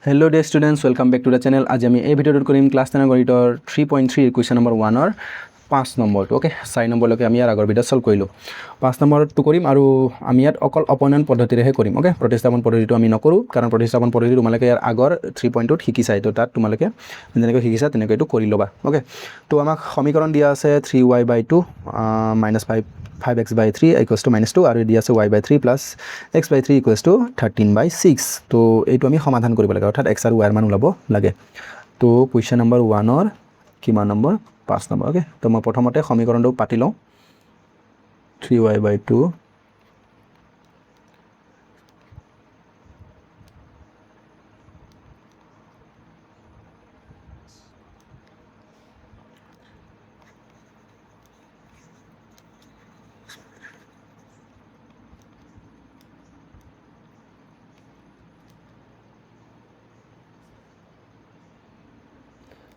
Hello dear students, welcome back to the channel. आज আমি এই ভিডিওটো কৰিম ক্লাস 10 গণিতৰ 3.3 কোৱেশ্চন নম্বৰ 1 ৰ 5 নম্বৰটো ওকে 4 নম্বৰলৈকে আমি ইয়াৰ আগৰ ভিডিও সলভ কৰিলো 5 নম্বৰটো কৰিম আৰু আমি ইয়াত অকল অপনয়ন পদ্ধতিৰেহে কৰিম ওকে প্ৰতিস্থাপন পদ্ধতিটো আমি নকৰো কাৰণ প্ৰতিস্থাপন পদ্ধতি তোমালোকে ইয়াৰ আগৰ 3.2 শিকিছাই তো তাত তোমালোকে যেনেকৈ শিকিছা তেনেকৈ এটো কৰি লবা ওকে তো আমাক সমীকৰণ দিয়া আছে 3y/2 5x/3 equals to -2 আৰু দিয়া আছে y/3 plus x/3 equals to 13/6 তো এইটো আমি সমাধান কৰিব লাগে অৰ্থাৎ x আৰু y ৰ মান ওলাব লাগে তো কোৱেশ্চন নম্বৰ 1 ৰ কিমান নম্বৰ 5 নম্বৰ ওকে তো মই প্ৰথমতে সমীকৰণটো পাতি লওঁ 3y/2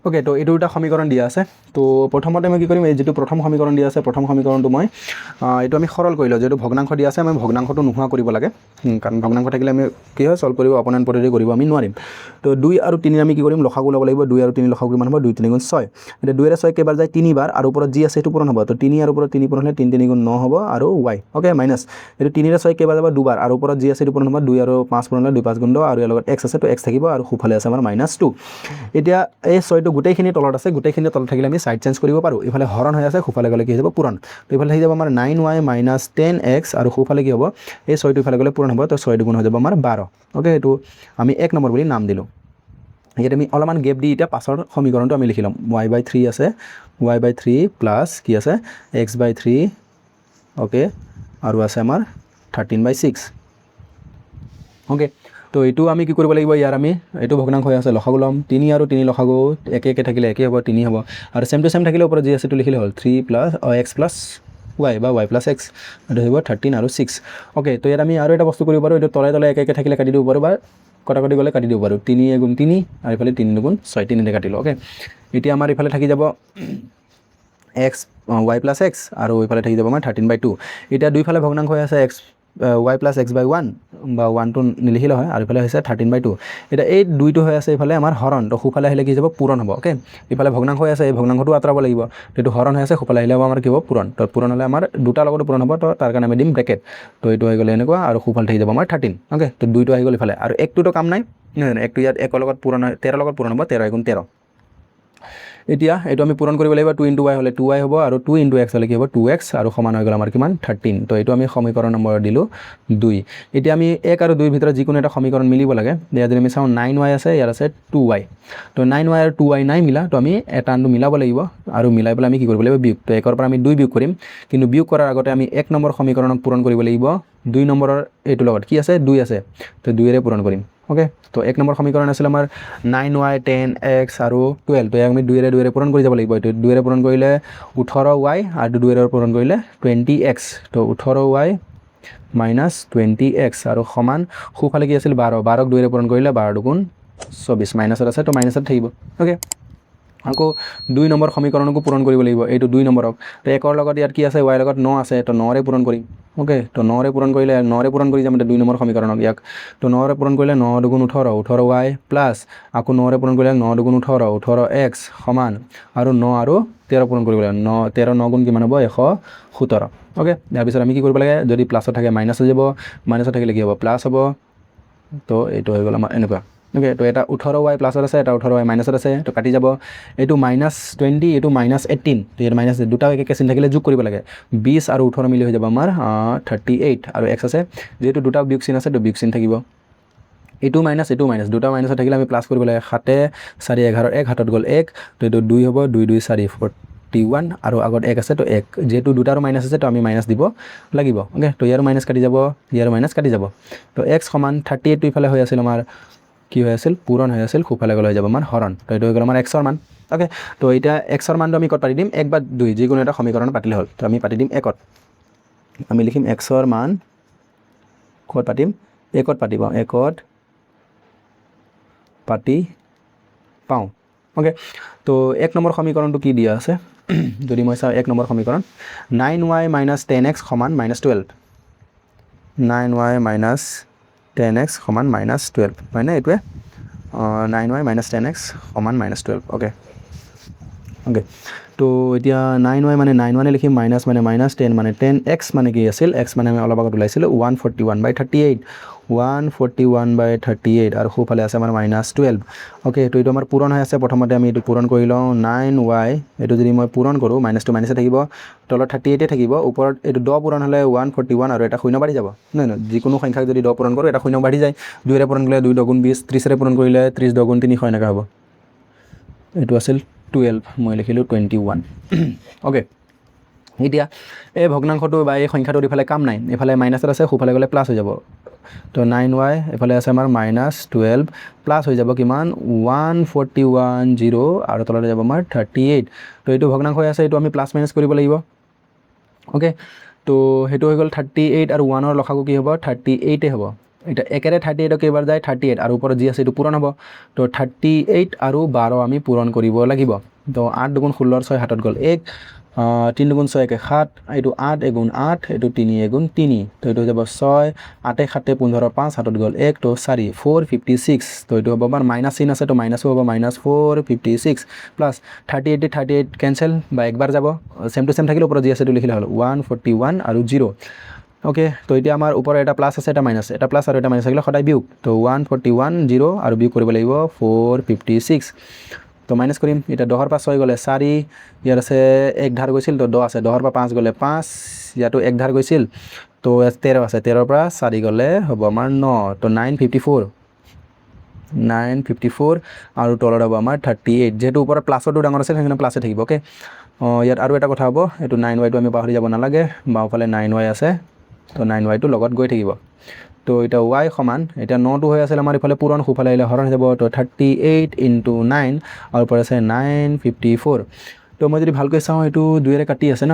ओके तो এইটো এটা সমীকৰণ দিয়া আছে তো প্ৰথমতে মই কি কৰিম এই যেটো প্ৰথম সমীকৰণ দিয়া আছে প্ৰথম সমীকৰণটো মই এইটো আমি সৰল কৰিলো যেটো ভগ্নাংশ দিয়া আছে আমি ভগ্নাংশটো নোহোৱা কৰিব লাগে কাৰণ ভগ্নাংশ থাকিলে আমি কি হয় সলভ কৰিব অপনয়ন পদ্ধতি কৰিব আমি নোৱাৰিম তো 2 আৰু 3 আমি কি কৰিম লসাগু ল'ব লাগিব 2 আৰু 3 লসাগু কিমান হ'ব 2 3 গুণ 6 এটা 2 এৰে 6 কেইবাৰ যায় 3 বাৰ আৰু ওপৰত যি আছে এটো পূৰণ হ'ব তো 3 আৰু ওপৰত 3 পূৰণ হ'লে 3 3 গুণ 9 হ'ব আৰু y ওকে মাইনাস এটো 3 এৰে 6 কেইবাৰ যাব দুবাৰ আৰু ওপৰত যি আছে এটো পূৰণ হ'ব 2 আৰু 5 পূৰণ হ'লে 2 5 গুণ 10 আৰু ইয়াৰ লগত x আছে তো x থাকিব আৰু খুফালে আছে আমাৰ -2 এতিয়া এই 6 টো গোটেইখিনি তলত আছে গোটেইখিনি তলত থাকিলে আমি সাইড চেঞ্জ কৰিব পাৰো ইফালে হৰণ হৈ আছে খুফালে গলে কি হ'ব পূৰণ তো ইফালে হৈ যাব আমাৰ 9y - 10x আৰু খুফালে কি হ'ব এই 6 টো ইফালে গলে পূৰণ হ'ব তো 6 গুণ হৈ যাব আমাৰ 12 ওকে এটো আমি 1 নম্বৰ বুলি নাম দিলো ইয়াত আমি অলপমান গেপ দি এটা পাছৰ সমীকৰণটো আমি লিখিলাম y/3 আছে y/3 প্লাস কি আছে x/3 ওকে আৰু আছে আমাৰ 13/6 ওকে তো এইটো আমি কি কৰিব লাগিব ইয়াৰ আমি এইটো ভগ্নাংশ হৈ আছে লসাগু লম 3 আৰু 3 লসাগু একে একে থাকিলে একে হ'ব 3 হ'ব আৰু সেম টু সেম থাকিলে ওপৰত যি আছে তো লিখিলে হ'ল 3 প্লাস x প্লাস y বা y প্লাস x এটো হ'ব 13 আৰু 6 ওকে তো ইয়াত আমি আৰু এটা বস্তু কৰিব পাৰো এটো তলে তলে একে একে থাকিলে কাটি দিব পাৰো বা কটাকটি গলে কাটি দিব পাৰো 3 গুণ 3 আৰু ইফালে 3 গুণ 6 3 এ কাটিলো ওকে এতিয়া আমাৰ ইফালে থাকি যাব x y plus x আৰু ইফালে থাকি যাব আমাৰ 13/2 এতিয়া দুইফালে ভগ্নাংশ হৈ আছে x y plus x/1 বা 1 টো নিলিখিলে হয় আৰু ইফালে হৈছে 13/2 এটা এই দুইটো হৈ আছে ইফালে আমাৰ হৰণ তো খুফালে আহিলে কি যাব পূৰণ হ'ব ওকে ইফালে ভগ্নাংশ হৈ আছে এই ভগ্নাংশটো আতৰাব লাগিব এটো হৰণ হৈ আছে খুফালে আহিলে আমাৰ কি হ'ব পূৰণ তো পূৰণ হ'লে আমাৰ দুটা লগত পূৰণ হ'ব তো তাৰ কাৰণে আমি দিম ব্ৰেকেট তো এইটো হৈ গলে এনেকুৱা আৰু খুফালে থাকি যাব আমাৰ 13 ওকে তো দুইটো আহি গল ইফালে আৰু একটো তো কাম নাই একটো ইয়াত এক লগত পূৰণ 13 লগত পূৰণ হ'ব 13 * 13 এতিয়া এটো আমি পূৰণ কৰিব লাগিব 2 * y হলে 2y হ'ব আৰু 2 * x হলে কি হ'ব 2x আৰু সমান হৈ গল আমাৰ কিমান 13 তো এটো আমি সমীকৰণ নম্বৰ দিলো 2 এতিয়া আমি 1 আৰু 2 ৰ ভিতৰত যিকোনো এটা সমীকৰণ মিলিব লাগে যদি আমি চাও 9y আছে ইয়াৰ আছে 2y তো 9y আৰু 2y নাই মিলা তো আমি এটা আনটো মিলাব লাগিব আৰু মিলাই পেলাই আমি কি কৰিব লাগিব বিয়োগ তো 1 ৰ পৰা আমি 2 বিয়োগ কৰিম কিন্তু বিয়োগ কৰাৰ আগতে আমি 1 নম্বৰ সমীকৰণক পূৰণ কৰিব লাগিব 2 নম্বৰৰ এটো লগত কি আছে 2 আছে তো 2 এৰে পূৰণ কৰিম ওকে তো 1 নম্বৰ সমীকৰণ আছিল আমাৰ 9y 10x আৰু 12 তো আমি 2 এৰে পূৰণ কৰি যাব লাগিব এটো 2 এৰে পূৰণ কৰিলে 18y আৰু 2 এৰে পূৰণ কৰিলে 20x তো 18y - 20x আৰু সমান খুফালে কি আছিল 12 12ক 2 এৰে পূৰণ কৰিলে 12 গুণ 24 মাইনাসত আছে তো মাইনাসত থাকিব ওকে আকৌ 2 নম্বৰ সমীকৰণকো পূৰণ কৰিব লাগিব এইটো 2 নম্বৰক তো 1 ৰ লগত ইয়াত কি আছে y ৰ লগত 9 আছে তো 9 ৰে পূৰণ কৰিম ওকে তো 9 ৰে পূৰণ কৰিলে 9 ৰে পূৰণ কৰি যাম 2 নম্বৰ সমীকৰণক ইয়াক তো 9 ৰে পূৰণ কৰিলে 9 * 2 = 18 18y প্লাস আকৌ 9 ৰে পূৰণ কৰিলে 9 * 2 = 18 18x সমান আৰু 9 আৰু 13 পূৰণ কৰিব লাগে 9 13 9 গুণ কিমান হ'ব 117 ওকে ইয়াৰ পিছত আমি কি কৰিব লাগে যদি প্লাসত থাকে মাইনাস হৈ যাব মাইনাসত থাকিলে কি হ'ব প্লাস হ'ব তো এইটো হৈ গল আমাৰ এনেকুৱা ওকে তো এটা 18y প্লাসত আছে এটা 18y মাইনাসত আছে তো কাটি যাব এইটো -20 এইটো -18 তো ইয়াৰ মাইনাস দুটা একে চিন থাকিলে যোগ কৰিব লাগে 20 আৰু 18 মিলি হৈ যাব আমাৰ 38 আৰু x আছে যেহেতু দুটা বিয়োগ চিন আছে তো বিয়োগ চিন থাকিব এইটো মাইনাস দুটা মাইনাসত থাকিলে আমি প্লাস কৰিব লাগে 7 4 11 1 হাতত গল 1 তো এইটো 2 হ'ব 2 2 4 41 আৰু আগত 1 আছে তো 1 যেহেতু দুটাৰ মাইনাস আছে তো আমি মাইনাস দিব লাগিব ওকে তো ইয়াৰ মাইনাস কাটি যাব ইয়াৰ মাইনাস কাটি যাব তো x সমান 38 টো ইফালে হৈ আছিল আমাৰ কি হৈ আছিল পূৰণ হৈ আছিল খুফালে গলে হৈ যাব আমাৰ হৰণ তো এইটো হৈ গল আমাৰ x ৰ মান ওকে তো এটা x ৰ মানটো আমি কত পাতি দিম 1 বা 2 যিকোনো এটা সমীকৰণ পাতিলে হ'ল তো আমি পাতি দিম 1 ত আমি লিখিম x ৰ মান কত পাতিম 1 ত পাতিব 1 ত পাতি পাও ওকে তো 1 নম্বৰ সমীকৰণটো কি দিয়া আছে যদি মই চাও 1 নম্বৰ সমীকৰণ 9y - 10x সমান -12 9y - 10x সমান -12 হয় না এটোৱে 9y মাইনাছ 10x সমান -12 অ'কে অ'কে তো এতিয়া 9y মানে 9 লিখিম মাইনাছ মানে -10 মানে 10x মানে কি আছিল x মানে আমি অলপ আগত ওলাইছিলোঁ 141/38 141/38 আৰু সোঁফালে আছে আমাৰ -12 অ'কে তো এইটো আমাৰ পূৰণ হৈ আছে প্ৰথমতে আমি এইটো পূৰণ কৰি লওঁ 9y এইটো যদি মই পূৰণ কৰোঁ মাইনাছটো মাইনাছে থাকিব তলত 38 থাকিব ওপৰত এইটো 10 পূৰণ হ'লে 141 আৰু এটা শূন্য বাঢ়ি যাব নহয় নহয় যিকোনো সংখ্যাক যদি 10 পূৰণ কৰোঁ এটা শূন্য বাঢ়ি যায় 2ৰে পূৰণ কৰিলে 2 × 20 30ৰে পূৰণ কৰিলে 30 × 300 এনেকৈ হ'ব এইটো আছিল 12 মই লিখিলোঁ 21 অ'কে এতিয়া এই ভগ্নাংশটো বা এই সংখ্যাটোৰ ইফালে কাম নাই এইফালে মাইনাছত আছে সোঁফালে গ'লে প্লাছ হৈ যাব তো 9y এইফালে আছে আমাৰ -12 প্লাছ হৈ যাব কিমান 141 আৰু তলতে যাব আমাৰ 38 তো এইটো ভগ্নাংশ হৈ আছে এইটো আমি প্লাছ মাইনাছ কৰিব লাগিব অ'কে তো সেইটো হৈ গ'ল 38 আৰু 1ৰ লসাগু কি হ'ব 38 হ'ব এটা একেৰে 38 কেইবাৰ যায় 38 আৰু ওপৰত যি আছে এইটো পূৰণ হ'ব তো 38 আৰু 12 আমি পূৰণ কৰিব লাগিব তো 8 2 16 6 হাতত গ'ল 1 3 2 6 7 এইটো 8 × 8 এইটো 3 × 3 তো এইটো যাব 6 8 7 15 5 হাতত গ'ল 1 তো 4 456 তো এইটো হ'ব আমাৰ মাইনাছ চিন আছে তো মাইনাছো হ'ব -456 প্লাছ 38 কেঞ্চেল বা একবাৰ যাব চেম টু চেম থাকিলে ওপৰত যি আছে এইটো লিখিলে হ'ল 141 আৰু 0 অ'কে তো এতিয়া আমাৰ ওপৰত এটা প্লাছ আছে এটা মাইনাছ এটা প্লাছ আৰু এটা মাইনাছ থাকিলে সদায় বিয়োগ তো 141 0 আৰু বিয়োগ কৰিব লাগিব 456 তো মাইনাছ কৰিম এতিয়া 10ৰ পৰা 6 গ'লে 4 ইয়াত আছে 1 ধাৰ গৈছিল তো 10 আছে 10ৰ পৰা 5 গ'লে 5 ইয়াতো 1 ধাৰ গৈছিল তো 13 আছে 13ৰ পৰা 4 গ'লে হ'ব আমাৰ 9 তো 954 আৰু তলত হ'ব আমাৰ 38 যেহেতু ওপৰত প্লাছৰটো ডাঙৰ আছে সেইকাৰণে প্লাছে থাকিব অ'কে ইয়াত আৰু এটা কথা হ'ব এইটো 9yটো আমি পাহৰি যাব নালাগে বাওঁফালে 9y আছে তো 9yটো লগত গৈ থাকিব তো এতিয়া y সমান এতিয়া 9টো হৈ আছিল আমাৰ ইফালে পূৰণ সোঁফালে আহিলে হৰণ হৈ যাব তো 38 × 9 আৰু ওপৰত আছে 954 তো মই যদি ভালকৈ চাওঁ এইটো 2ৰে কাটি আছে ন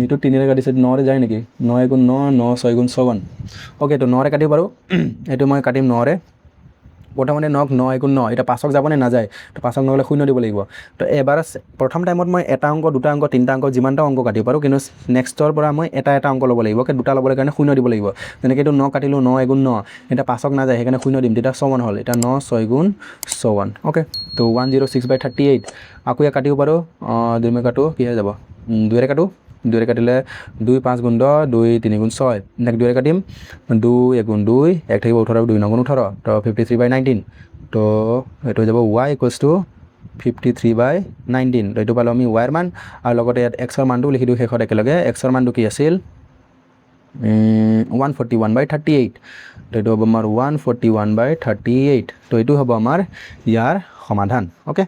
এইটো 3ৰে কাটিছে 9ৰে যায় নেকি 9 × 9 9 6 × 54 অ'কে তো 9ৰে কাটিব পাৰোঁ এইটো মই কাটিম 9ৰে প্ৰথমতে 9 9 × 9 এটা 5ক যাবনে নাযায় তো 5ক নহ'লে শূন্য দিব লাগিব তো এবাৰ প্ৰথম টাইমত মই এটা অংক দুটা অংক তিনিটা অংক যিমানটা অংক কাটিব পাৰোঁ কিন্তু নেক্সটৰ পৰা মই এটা অংক ল'ব লাগিব দুটা ল'বলৈ কাৰণে শূন্য দিব লাগিব যেনেকৈ এইটো 9 কাটিলোঁ 9 × 9 এতিয়া 5ক নাযায় সেইকাৰণে শূন্য দিম তেতিয়া 54 হ'ল এতিয়া 9 6 × 54 অ'কে তো 106/38 আকৌ ইয়াক কাটিব পাৰোঁ 2 মই কাটোঁ কি হৈ যাব 2ৰে কাটোঁ 2ৰে কাটিলে 2 5 × 10 2 3 × 6 নেক্সট 2ৰে কাটিম 2 1 × 2 1 থাকিব 18 2 9 × 18 তো 53/19 তো এইটো হৈ যাব y = 53/19 তো এইটো পালোঁ আমি yৰ মান আৰু লগতে ইয়াত xৰ মানটো লিখি দিওঁ শেষত একেলগে xৰ মানটো কি আছিল 141/38 তো এইটো হ'ব আমাৰ 141/38 তো এইটো হ'ব আমাৰ ইয়াৰ সমাধান অ'কে